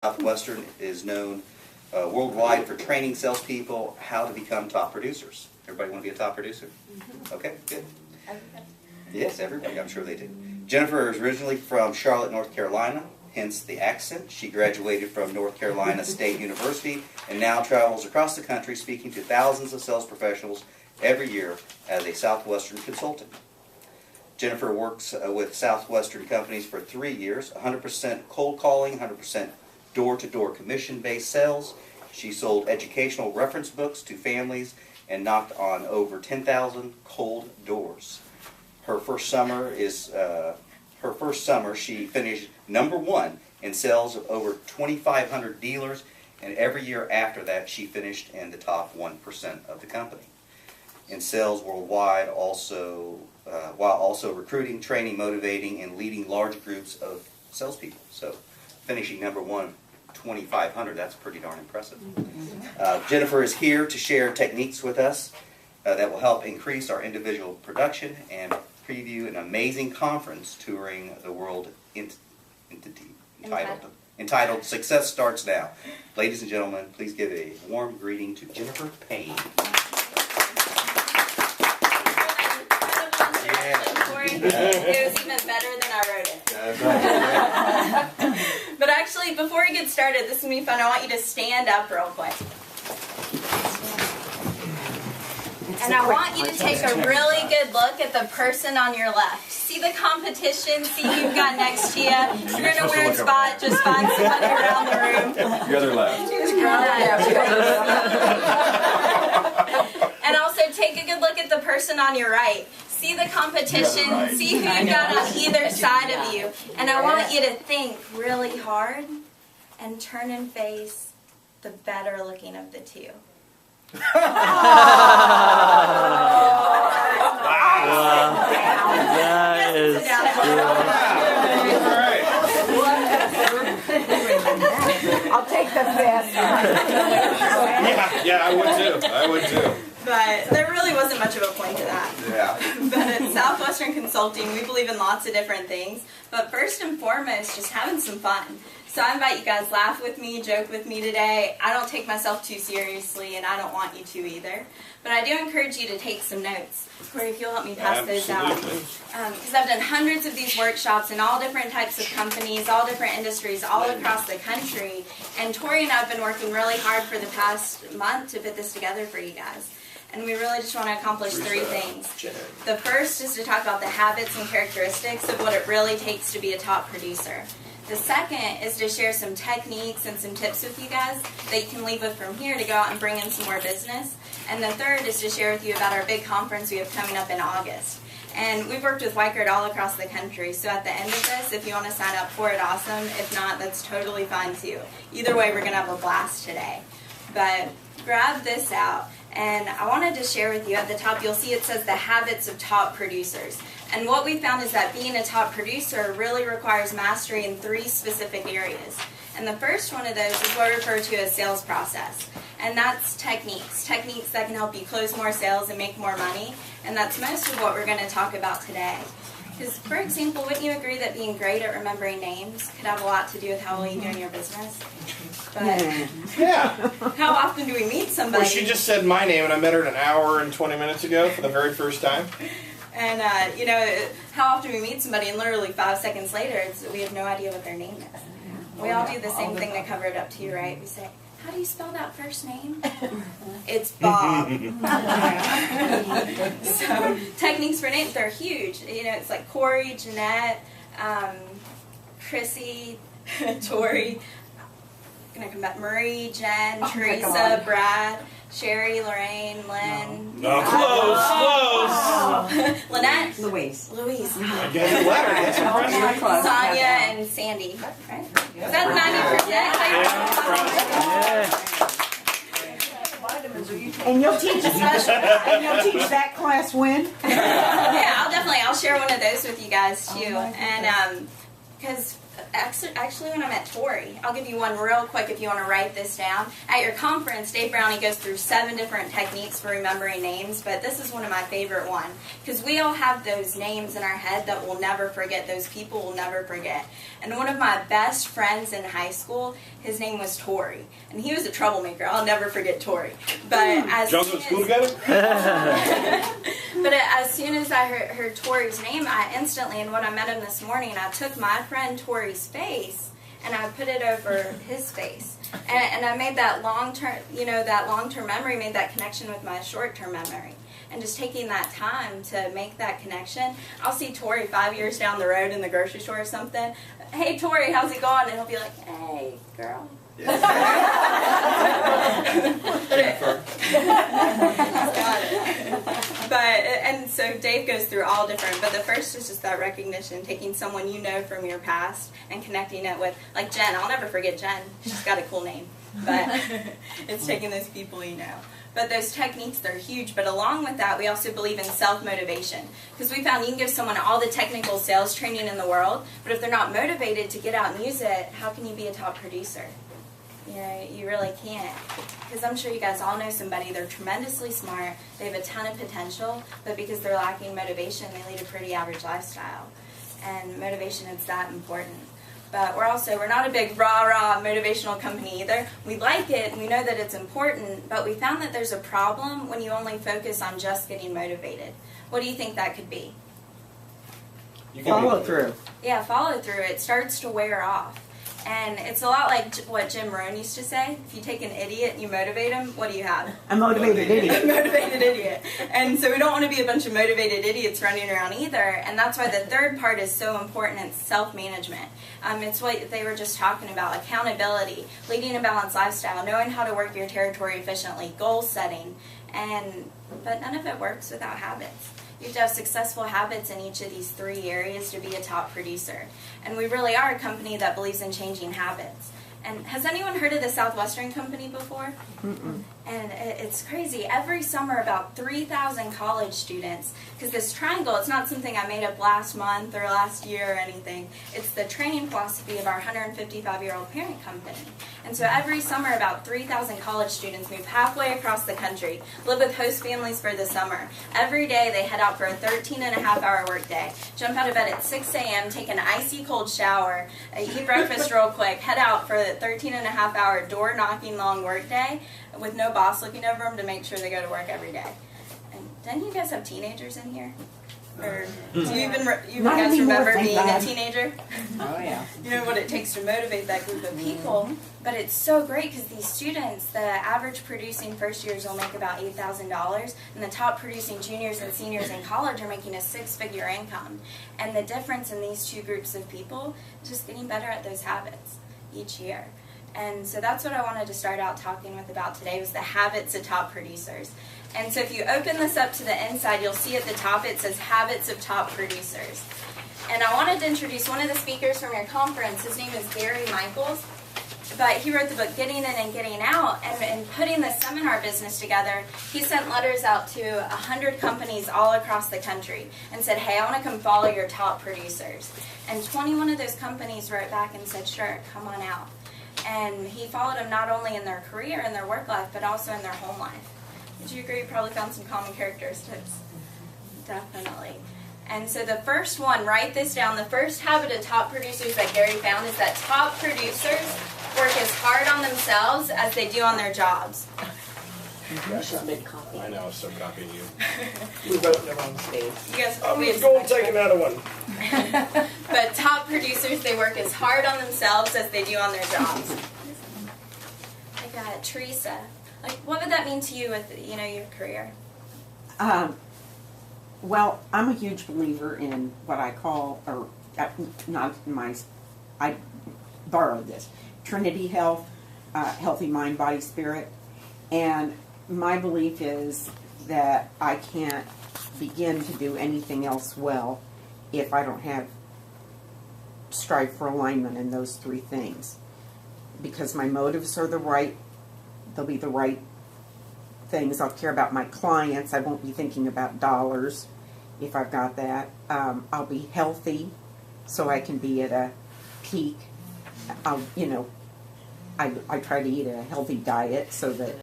Southwestern is known worldwide for training salespeople how to become top producers. Everybody want to be a top producer? Mm-hmm. Okay, good. Everybody. Yes, everybody. I'm sure they do. Jennifer is originally from Charlotte, North Carolina, hence the accent. She graduated from North Carolina State University and now travels across the country speaking to thousands of sales professionals every year as a Southwestern consultant. Jennifer works with Southwestern companies for 3 years, 100% cold calling, 100% door-to-door commission-based sales. She sold educational reference books to families and knocked on over 10,000 cold doors. Her first summer she finished #1 in sales of over 2,500 dealers, and every year after that she finished in the top 1% of the company. In sales worldwide, while also recruiting, training, motivating, and leading large groups of salespeople. So, finishing #1, 2,500, that's pretty darn impressive. Jennifer is here to share techniques with us that will help increase our individual production and preview an amazing conference touring the world entitled Success Starts Now. Ladies and gentlemen, please give a warm greeting to Jennifer Payne. It was even better than I wrote it. But actually, before we get started, this is going to be fun. I want you to stand up real quick. And I want you to take a really good look at the person on your left. See the competition, see who you've got next to you. If you're in a weird spot, just find somebody around the room. The other left. And also take a good look at the person on your right. See the competition, see who you've got on either side of you. And I want you to think really hard and turn and face the better looking of the two. That is I'll take the best. Yeah, I would too. But there really wasn't much of a point to that. Yeah. But at Southwestern Consulting, we believe in lots of different things. But first and foremost, just having some fun. So I invite you guys, laugh with me, joke with me today. I don't take myself too seriously, and I don't want you to either. But I do encourage you to take some notes. Corey, if you'll help me pass those out. Because I've done hundreds of these workshops in all different types of companies, all different industries, all across the country. And Tori and I have been working really hard for the past month to put this together for you guys. And we really just want to accomplish 3 things. The first is to talk about the habits and characteristics of what it really takes to be a top producer. The second is to share some techniques and some tips with you guys that you can leave with from here to go out and bring in some more business. And the third is to share with you about our big conference we have coming up in August. And we've worked with Weichert all across the country, so at the end of this, if you want to sign up for it, awesome. If not, that's totally fine too. Either way, we're going to have a blast today. But grab this out. And I wanted to share with you at the top, you'll see it says the habits of top producers. And what we found is that being a top producer really requires mastery in 3 specific areas. And the first one of those is what we refer to as sales process. And that's techniques. Techniques that can help you close more sales and make more money. And that's most of what we're going to talk about today. Because, for example, wouldn't you agree that being great at remembering names could have a lot to do with how well you do in your business? But Yeah. how often do we meet somebody? Well, she just said my name, and I met her an hour and 20 minutes ago for the very first time. And, how often we meet somebody and literally 5 seconds later, we have no idea what their name is. We all do the same thing to cover it up too, right? We say, how do you spell that first name? It's Bob. So, techniques for names, they're huge. It's like Corey, Jeanette, Chrissy, Tori, gonna come back, Marie, Jen, Teresa, Brad, Sherry, Lorraine, Lynn. No, close. Lynette. Louise. I get the letter. That's impressive. Sonia and Sandy. Right? Is that 90%? And you'll teach that class when? Yeah, I'll share one of those with you guys too. And because Actually, when I met Tori, I'll give you one real quick if you want to write this down. At your conference, Dave Brownie goes through 7 different techniques for remembering names, but this is one of my favorite ones because we all have those names in our head that we'll never forget, those people we'll never forget. And one of my best friends in high school, his name was Tori, and he was a troublemaker. I'll never forget Tori. But as Y'all go to school together? But as soon as I heard Tori's name, I instantly, and when I met him this morning, I took my friend Tori's face and I put it over his face. And I made that long-term, that long-term memory, made that connection with my short-term memory. And just taking that time to make that connection. I'll see Tori 5 years down the road in the grocery store or something. Hey, Tori, how's it going? And he'll be like, hey, girl. And so Dave goes through all different, but the first is just that recognition, taking someone you know from your past and connecting it with, like Jen. I'll never forget Jen. She's got a cool name, but it's taking those people you know. But those techniques, they're huge. But along with that, we also believe in self-motivation. Because we found you can give someone all the technical sales training in the world, but if they're not motivated to get out and use it, how can you be a top producer? You really can't. Because I'm sure you guys all know somebody, they're tremendously smart, they have a ton of potential, but because they're lacking motivation, they lead a pretty average lifestyle. And motivation is that important. But we're not a big rah-rah motivational company either. We like it, and we know that it's important, but we found that there's a problem when you only focus on just getting motivated. What do you think that could be? Follow through. Yeah, follow through. It starts to wear off. And it's a lot like what Jim Rohn used to say. If you take an idiot and you motivate him, what do you have? A motivated idiot. A motivated idiot. And so we don't want to be a bunch of motivated idiots running around either. And that's why the third part is so important. It's self-management. It's what they were just talking about. Accountability, leading a balanced lifestyle, knowing how to work your territory efficiently, goal setting. But none of it works without habits. You have to have successful habits in each of these 3 areas to be a top producer. And we really are a company that believes in changing habits. And has anyone heard of the SW1 company before? Mm-mm. And it's crazy. Every summer, about 3,000 college students, because this triangle, it's not something I made up last month or last year or anything. It's the training philosophy of our 155-year-old parent company. And so every summer, about 3,000 college students move halfway across the country, live with host families for the summer. Every day, they head out for a 13-and-a-half-hour workday, jump out of bed at 6 a.m., take an icy cold shower, eat breakfast real quick, head out for the 13-and-a-half-hour door-knocking long workday with no boss looking over them to make sure they go to work every day. And don't you guys have teenagers in here? Or do you Not guys anymore, remember thank being God. a teenager? Oh, yeah. You know what it takes to motivate that group of people. But it's so great because these students, the average producing first years will make about $8,000, and the top producing juniors and seniors in college are making a 6-figure income. And the difference in these 2 groups of people is just getting better at those habits each year. And so that's what I wanted to start out talking about today, was the habits of top producers. And so if you open this up to the inside, you'll see at the top it says Habits of Top Producers. And I wanted to introduce one of the speakers from your conference. His name is Gary Michaels. But he wrote the book Getting In and Getting Out, and putting the seminar business together, he sent letters out to 100 companies all across the country and said, hey, I want to come follow your top producers. And 21 of those companies wrote back and said, sure, come on out. And he followed them not only in their career and their work life, but also in their home life. Would you agree you probably found some common characteristics? Definitely. And so the first one, write this down, the first habit of top producers that Gary found is that top producers work as hard on themselves as they do on their jobs. You should have been copied. I know, I'm so copying you. We wrote in the wrong space. You guys, I'm we just have going to some take another one. But top producers, they work as hard on themselves as they do on their jobs. I got Teresa. Like, what would that mean to you with, your career? Well, I'm a huge believer in what I call, I borrowed this, Trinity Health, healthy mind, body, spirit. And my belief is that I can't begin to do anything else well if I don't have strive for alignment in those 3 things. Because my motives are they'll be the right things. I'll care about my clients. I won't be thinking about dollars if I've got that. I'll be healthy so I can be at a peak you know, I try to eat a healthy diet so that